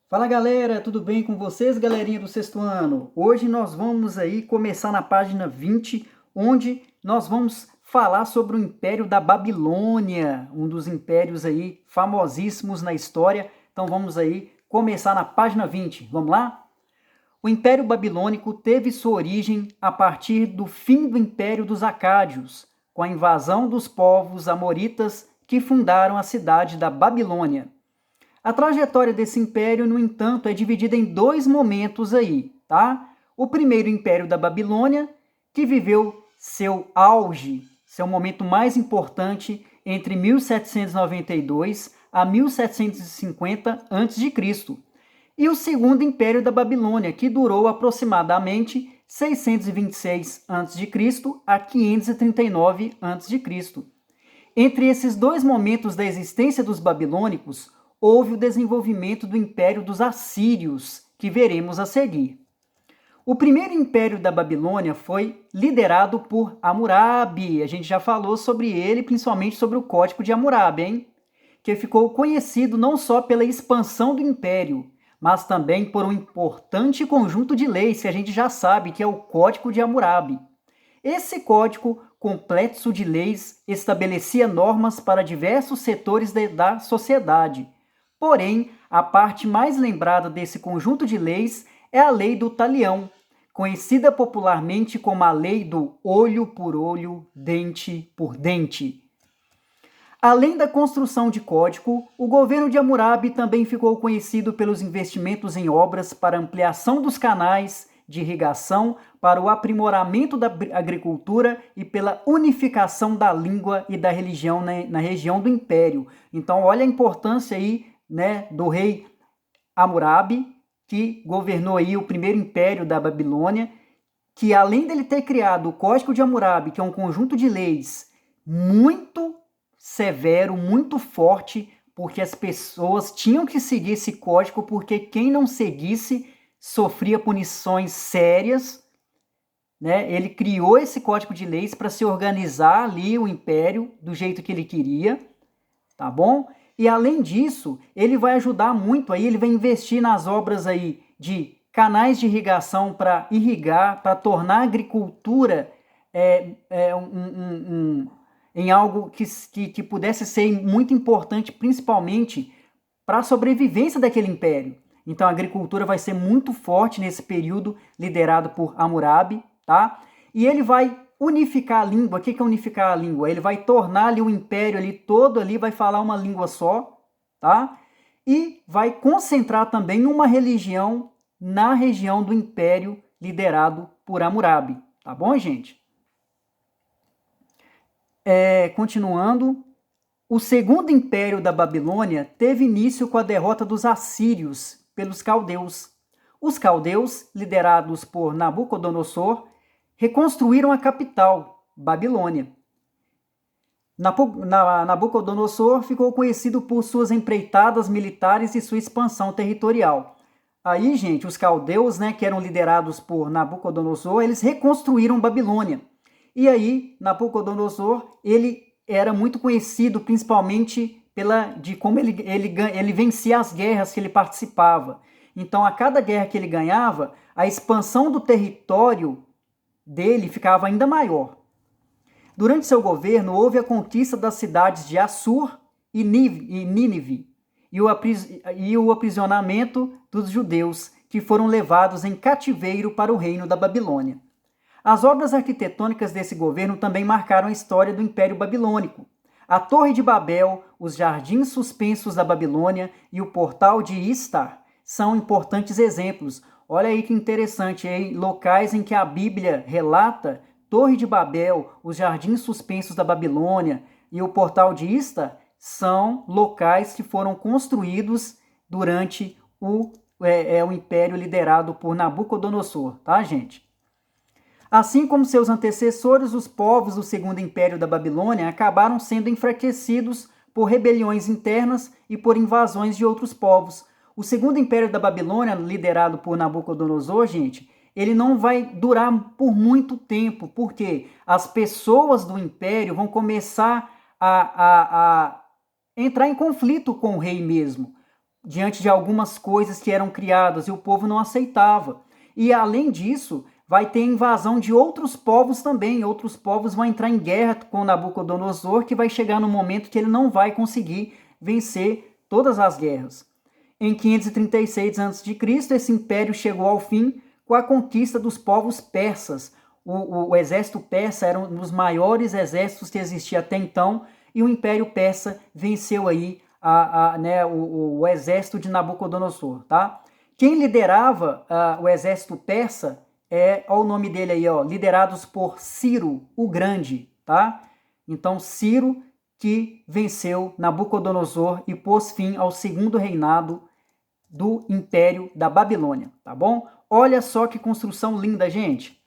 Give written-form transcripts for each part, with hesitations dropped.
Fala galera, tudo bem com vocês, galerinha do sexto ano? Hoje nós vamos aí começar na página 20, onde nós vamos falar sobre o Império da Babilônia, um dos impérios aí famosíssimos na história. Então vamos aí começar na página 20. Vamos lá? O Império Babilônico teve sua origem a partir do fim do Império dos Acádios, com a invasão dos povos amoritas que fundaram a cidade da Babilônia. A trajetória desse império, no entanto, é dividida em dois momentos aí, tá? O primeiro império da Babilônia, que viveu seu auge, seu momento mais importante entre 1792 a 1750 a.C. E o segundo império da Babilônia, que durou aproximadamente 626 a.C. a 539 a.C. Entre esses dois momentos da existência dos babilônicos, houve o desenvolvimento do Império dos Assírios, que veremos a seguir. O primeiro império da Babilônia foi liderado por Hammurabi. A gente já falou sobre ele, principalmente sobre o Código de Hammurabi, hein? Que ficou conhecido não só pela expansão do império, mas também por um importante conjunto de leis que a gente já sabe, que é o Código de Hammurabi. Esse código complexo de leis estabelecia normas para diversos setores da sociedade. Porém, a parte mais lembrada desse conjunto de leis é a Lei do Talião, conhecida popularmente como a Lei do olho por olho, dente por dente. Além da construção de código, o governo de Hammurabi também ficou conhecido pelos investimentos em obras para ampliação dos canais de irrigação, para o aprimoramento da agricultura e pela unificação da língua e da religião na região do Império. Então, olha a importância aí, né, do rei Hammurabi, que governou aí o primeiro império da Babilônia, que além dele ter criado o Código de Hammurabi, que é um conjunto de leis muito severo, muito forte, porque as pessoas tinham que seguir esse código, porque quem não seguisse sofria punições sérias, né? Ele criou esse código de leis para se organizar ali o império do jeito que ele queria, tá bom? E além disso, ele vai ajudar muito aí, ele vai investir nas obras aí de canais de irrigação para irrigar, para tornar a agricultura em algo que pudesse ser muito importante, principalmente para a sobrevivência daquele império. Então a agricultura vai ser muito forte nesse período, liderado por Hammurabi, tá? E ele vai unificar a língua. O que é unificar a língua? Ele vai tornar ali o império ali todo ali, vai falar uma língua só, tá? E vai concentrar também uma religião na região do império liderado por Hammurabi, tá bom, gente? Continuando, o segundo império da Babilônia teve início com a derrota dos assírios pelos caldeus. Os caldeus, liderados por Nabucodonosor, reconstruíram a capital, Babilônia. Nabucodonosor ficou conhecido por suas empreitadas militares e sua expansão territorial. Aí, gente, os caldeus, né, que eram liderados por Nabucodonosor, eles reconstruíram Babilônia. E aí, Nabucodonosor, ele era muito conhecido principalmente de como ele vencia as guerras que ele participava. Então, a cada guerra que ele ganhava, a expansão do território dele ficava ainda maior. Durante seu governo, houve a conquista das cidades de Assur e Nínive e o aprisionamento dos judeus, que foram levados em cativeiro para o reino da Babilônia. As obras arquitetônicas desse governo também marcaram a história do Império Babilônico. A Torre de Babel, os jardins suspensos da Babilônia e o portal de Istar são importantes exemplos. Olha aí que interessante, hein? Locais em que a Bíblia relata Torre de Babel, os jardins suspensos da Babilônia e o portal de Istar são locais que foram construídos durante o Império liderado por Nabucodonosor, tá, gente? Assim como seus antecessores, os povos do Segundo Império da Babilônia acabaram sendo enfraquecidos por rebeliões internas e por invasões de outros povos. O Segundo Império da Babilônia, liderado por Nabucodonosor, gente, ele não vai durar por muito tempo, porque as pessoas do império vão começar a entrar em conflito com o rei mesmo. diante de algumas coisas que eram criadas e o povo não aceitava. E além disso, vai ter invasão de outros povos também. Outros povos vão entrar em guerra com Nabucodonosor, que vai chegar no momento que ele não vai conseguir vencer todas as guerras. Em 536 a.C., esse império chegou ao fim com a conquista dos povos persas. O exército persa era um dos maiores exércitos que existia até então, e o Império Persa venceu aí o exército de Nabucodonosor, tá? Quem liderava o exército persa olha o nome dele aí, ó, liderados por Ciro o Grande, tá? Então, Ciro que venceu Nabucodonosor e pôs fim ao segundo reinado do Império da Babilônia, tá bom? Olha só que construção linda, gente.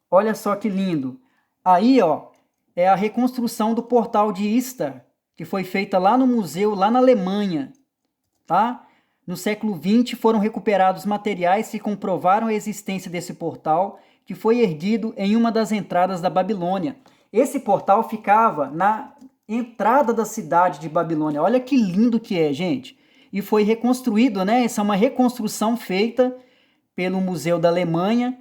Olha só que lindo. Aí, ó, é a reconstrução do portal de Istar, que foi feita lá no museu, lá na Alemanha, tá? No século XX foram recuperados materiais que comprovaram a existência desse portal, que foi erguido em uma das entradas da Babilônia. Esse portal ficava na entrada da cidade de Babilônia. Olha que lindo que é, gente. E foi reconstruído, né? Essa é uma reconstrução feita pelo Museu da Alemanha,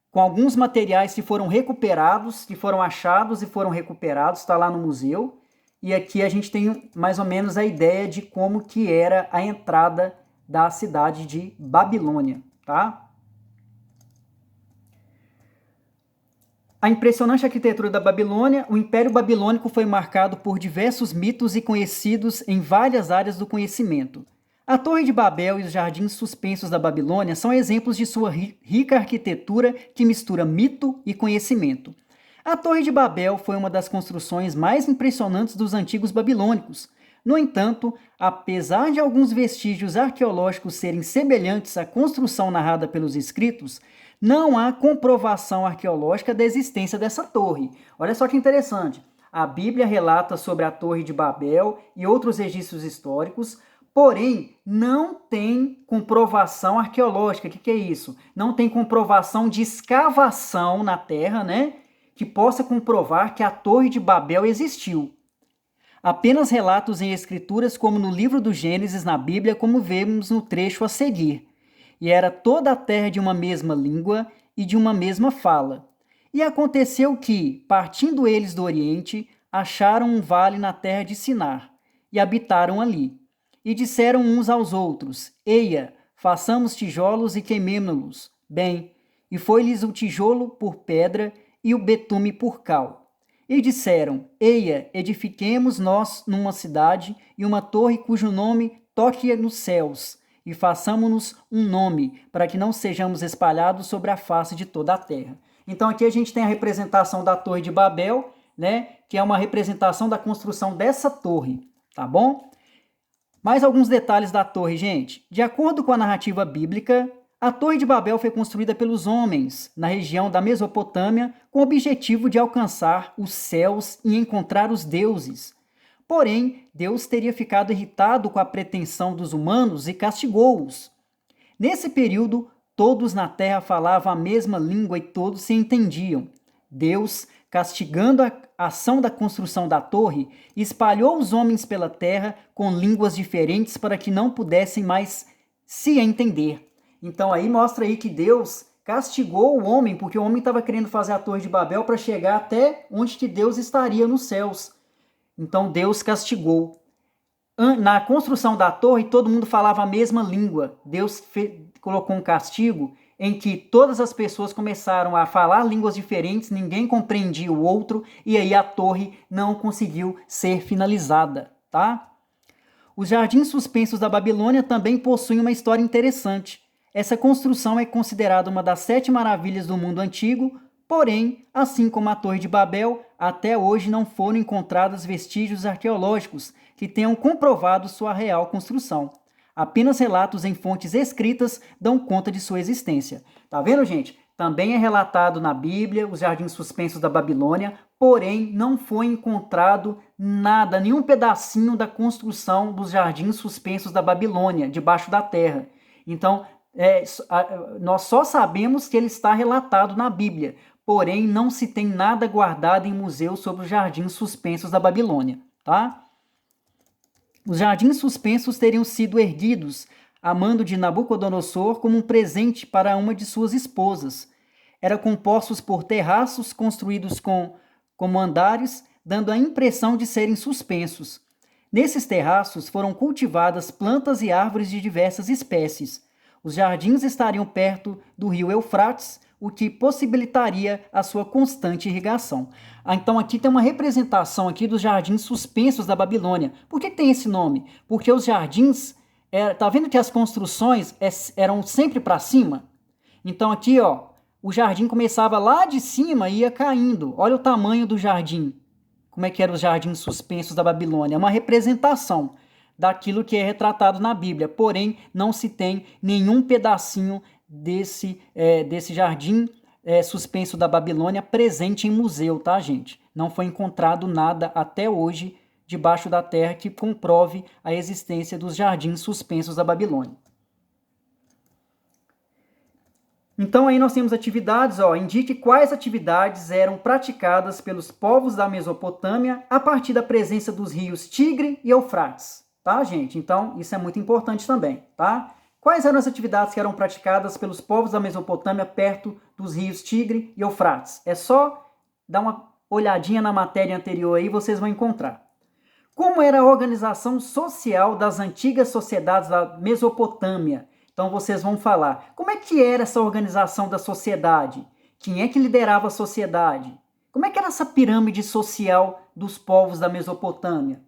com alguns materiais que foram recuperados, que foram achados e foram recuperados, está lá no museu. E aqui a gente tem mais ou menos a ideia de como que era a entrada da cidade de Babilônia, tá? A impressionante arquitetura da Babilônia, o Império Babilônico foi marcado por diversos mitos e conhecidos em várias áreas do conhecimento. A Torre de Babel e os jardins suspensos da Babilônia são exemplos de sua rica arquitetura que mistura mito e conhecimento. A Torre de Babel foi uma das construções mais impressionantes dos antigos babilônicos. No entanto, apesar de alguns vestígios arqueológicos serem semelhantes à construção narrada pelos escritos, não há comprovação arqueológica da existência dessa torre. Olha só que interessante. A Bíblia relata sobre a Torre de Babel e outros registros históricos, porém, não tem comprovação arqueológica. O que é isso? Não tem comprovação de escavação na terra, né? Que possa comprovar que a Torre de Babel existiu. Apenas relatos em escrituras, como no livro do Gênesis na Bíblia, como vemos no trecho a seguir. E era toda a terra de uma mesma língua e de uma mesma fala. E aconteceu que, partindo eles do Oriente, acharam um vale na terra de Sinar, e habitaram ali. E disseram uns aos outros: Eia, façamos tijolos e queimemo-los. Bem, e foi-lhes o tijolo por pedra e o betume por cal. E disseram: Eia, edifiquemos nós numa cidade e uma torre cujo nome toque nos céus, e façamo-nos um nome, para que não sejamos espalhados sobre a face de toda a terra. Então aqui a gente tem a representação da Torre de Babel, né, que é uma representação da construção dessa torre, tá bom? Mais alguns detalhes da torre, gente. De acordo com a narrativa bíblica, a Torre de Babel foi construída pelos homens na região da Mesopotâmia com o objetivo de alcançar os céus e encontrar os deuses. Porém, Deus teria ficado irritado com a pretensão dos humanos e castigou-os. Nesse período, todos na terra falavam a mesma língua e todos se entendiam. Deus, castigando a ação da construção da torre, espalhou os homens pela terra com línguas diferentes para que não pudessem mais se entender. Então aí mostra aí que Deus castigou o homem, porque o homem estava querendo fazer a Torre de Babel para chegar até onde que Deus estaria nos céus. Então Deus castigou. Na construção da torre, todo mundo falava a mesma língua. Deus colocou um castigo em que todas as pessoas começaram a falar línguas diferentes, ninguém compreendia o outro, e aí a torre não conseguiu ser finalizada, tá? Os jardins suspensos da Babilônia também possuem uma história interessante. Essa construção é considerada uma das 7 maravilhas do mundo antigo, porém, assim como a Torre de Babel, até hoje não foram encontrados vestígios arqueológicos que tenham comprovado sua real construção. Apenas relatos em fontes escritas dão conta de sua existência. Tá vendo, gente? Também é relatado na Bíblia os jardins suspensos da Babilônia, porém não foi encontrado nada, nenhum pedacinho da construção dos jardins suspensos da Babilônia, debaixo da terra. Então, nós só sabemos que ele está relatado na Bíblia, porém não se tem nada guardado em museus sobre os jardins suspensos da Babilônia, tá? Os jardins suspensos teriam sido erguidos a mando de Nabucodonosor como um presente para uma de suas esposas. Eram compostos por terraços construídos como andares, dando a impressão de serem suspensos. Nesses terraços foram cultivadas plantas e árvores de diversas espécies. Os jardins estariam perto do rio Eufrates, o que possibilitaria a sua constante irrigação. Então aqui tem uma representação aqui dos jardins suspensos da Babilônia. Por que tem esse nome? Porque os jardins, tá vendo que as construções eram sempre para cima? Então aqui, ó, o jardim começava lá de cima e ia caindo. Olha o tamanho do jardim. Como é que eram os jardins suspensos da Babilônia? É uma representação daquilo que é retratado na Bíblia. Porém, não se tem nenhum pedacinho desse jardim suspenso da Babilônia presente em museu, tá, gente? Não foi encontrado nada até hoje debaixo da terra que comprove a existência dos jardins suspensos da Babilônia. Então aí nós temos atividades, indique quais atividades eram praticadas pelos povos da Mesopotâmia a partir da presença dos rios Tigre e Eufrates, tá, gente? Então isso é muito importante também, tá? Quais eram as atividades que eram praticadas pelos povos da Mesopotâmia perto dos rios Tigre e Eufrates? É só dar uma olhadinha na matéria anterior aí, vocês vão encontrar. Como era a organização social das antigas sociedades da Mesopotâmia? Então vocês vão falar, como é que era essa organização da sociedade? Quem é que liderava a sociedade? Como é que era essa pirâmide social dos povos da Mesopotâmia?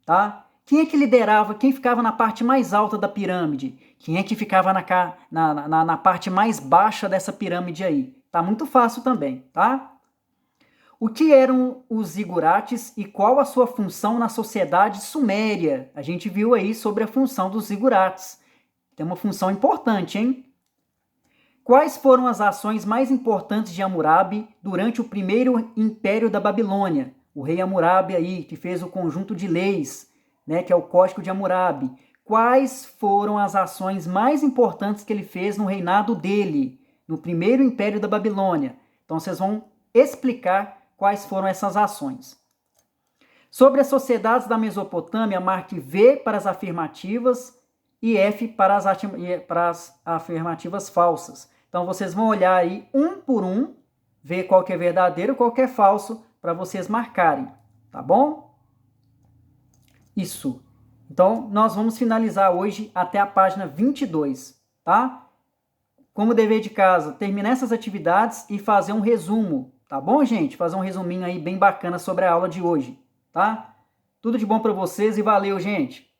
Tá? Quem é que liderava, quem ficava na parte mais alta da pirâmide? Quem é que ficava na parte mais baixa dessa pirâmide aí? Tá muito fácil também, tá? O que eram os zigurates e qual a sua função na sociedade suméria? A gente viu aí sobre a função dos zigurates. Tem uma função importante, hein? Quais foram as ações mais importantes de Hammurabi durante o primeiro império da Babilônia? O rei Hammurabi aí, que fez o conjunto de leis, né, que é o Código de Hammurabi. Quais foram as ações mais importantes que ele fez no reinado dele, no primeiro império da Babilônia? Então vocês vão explicar quais foram essas ações. Sobre as sociedades da Mesopotâmia, marque V para as afirmativas e F para as afirmativas falsas. Então vocês vão olhar aí um por um, ver qual que é verdadeiro e qual que é falso, para vocês marcarem, tá bom? Isso. Então nós vamos finalizar hoje até a página 22, tá? Como dever de casa, terminar essas atividades e fazer um resumo, tá bom, gente? Fazer um resuminho aí bem bacana sobre a aula de hoje, tá? Tudo de bom para vocês e valeu, gente!